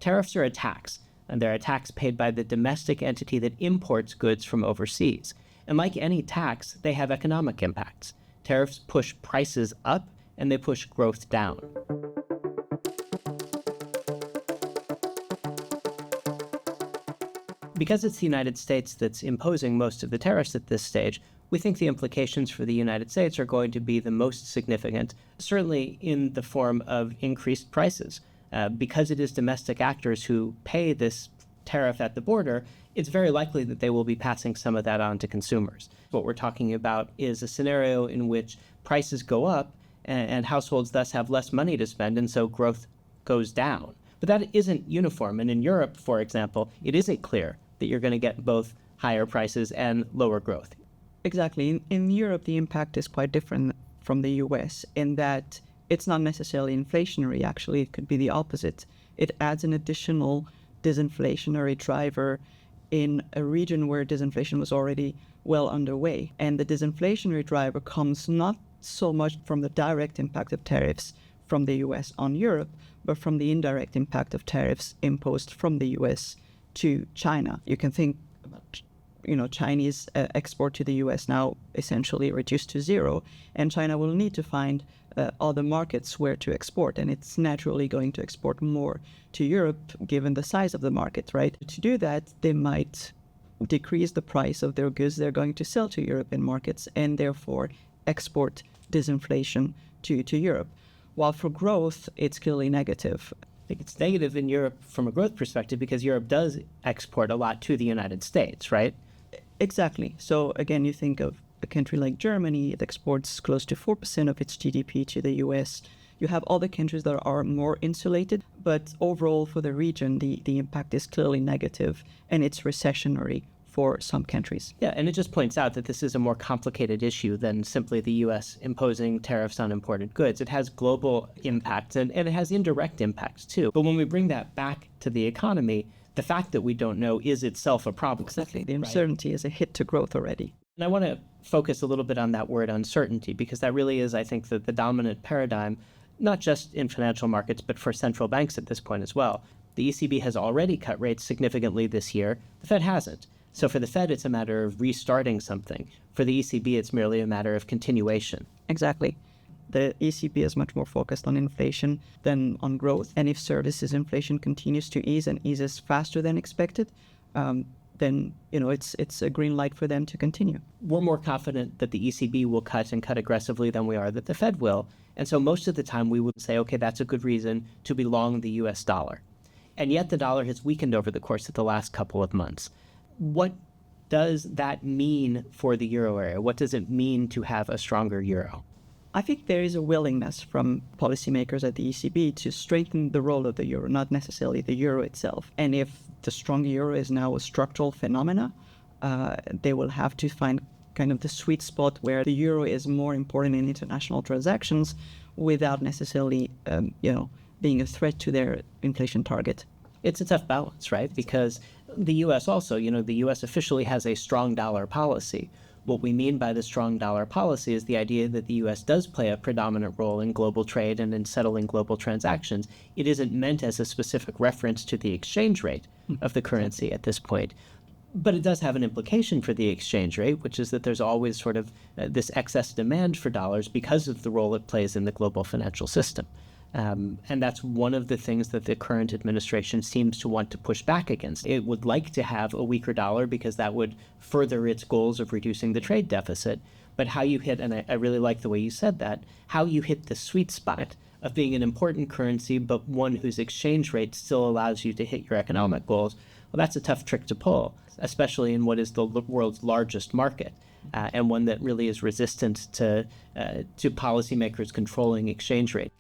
Tariffs are a tax, and they're a tax paid by the domestic entity that imports goods from overseas. And like any tax, they have economic impacts. Tariffs push prices up, and they push growth down. Because it's the United States that's imposing most of the tariffs at this stage, we think the implications for the United States are going to be the most significant, certainly in the form of increased prices. Because it is domestic actors who pay this tariff at the border, it's very likely that they will be passing some of that on to consumers. What we're talking about is a scenario in which prices go up and households thus have less money to spend, and so growth goes down. But that isn't uniform. And in Europe, for example, it isn't clear that you're going to get both higher prices and lower growth. Exactly. In Europe, the impact is quite different from the US in that it's not necessarily inflationary. Actually, it could be the opposite. It adds an additional disinflationary driver in a region where disinflation was already well underway. And the disinflationary driver comes not so much from the direct impact of tariffs from the US on Europe, but from the indirect impact of tariffs imposed from the US to China. You can think about Chinese export to the US now essentially reduced to zero, and China will need to find other markets where to export, and it's naturally going to export more to Europe given the size of the market, right? To do that, they might decrease the price of their goods they're going to sell to European markets and therefore export disinflation to Europe. While for growth, it's clearly negative. I think it's negative in Europe from a growth perspective because Europe does export a lot to the United States, right? Exactly. So again, you think of a country like Germany, it exports close to 4% of its GDP to the US. You have other countries that are more insulated, but overall for the region, the impact is clearly negative and it's recessionary for some countries. Yeah, and it just points out that this is a more complicated issue than simply the U.S. imposing tariffs on imported goods. It has global impacts and it has indirect impacts too. But when we bring that back to the economy, the fact that we don't know is itself a problem. Exactly. The uncertainty is a hit to growth already. And I want to focus a little bit on that word uncertainty, because that really is, I think, the dominant paradigm, not just in financial markets, but for central banks at this point as well. The ECB has already cut rates significantly this year. The Fed hasn't. So for the Fed, it's a matter of restarting something. For the ECB, it's merely a matter of continuation. Exactly. The ECB is much more focused on inflation than on growth. And if services inflation continues to ease and eases faster than expected, then it's a green light for them to continue. We're more confident that the ECB will cut and cut aggressively than we are that the Fed will. And so most of the time we would say, okay, that's a good reason to be long the US dollar. And yet the dollar has weakened over the course of the last couple of months. What does that mean for the euro area? What does it mean to have a stronger euro? I think there is a willingness from policymakers at the ECB to strengthen the role of the euro, not necessarily the euro itself. And if the strong euro is now a structural phenomena, they will have to find kind of the sweet spot where the euro is more important in international transactions without necessarily, being a threat to their inflation target. It's a tough balance, right? Because the U.S. also, the U.S. officially has a strong dollar policy. What we mean by the strong dollar policy is the idea that the U.S. does play a predominant role in global trade and in settling global transactions. It isn't meant as a specific reference to the exchange rate of the currency at this point. But it does have an implication for the exchange rate, which is that there's always sort of this excess demand for dollars because of the role it plays in the global financial system. And that's one of the things that the current administration seems to want to push back against. It would like to have a weaker dollar because that would further its goals of reducing the trade deficit. But how you hit, and I really like the way you said that, how you hit the sweet spot of being an important currency, but one whose exchange rate still allows you to hit your economic goals, well, that's a tough trick to pull, especially in what is the world's largest market. And one that really is resistant to policymakers controlling exchange rate.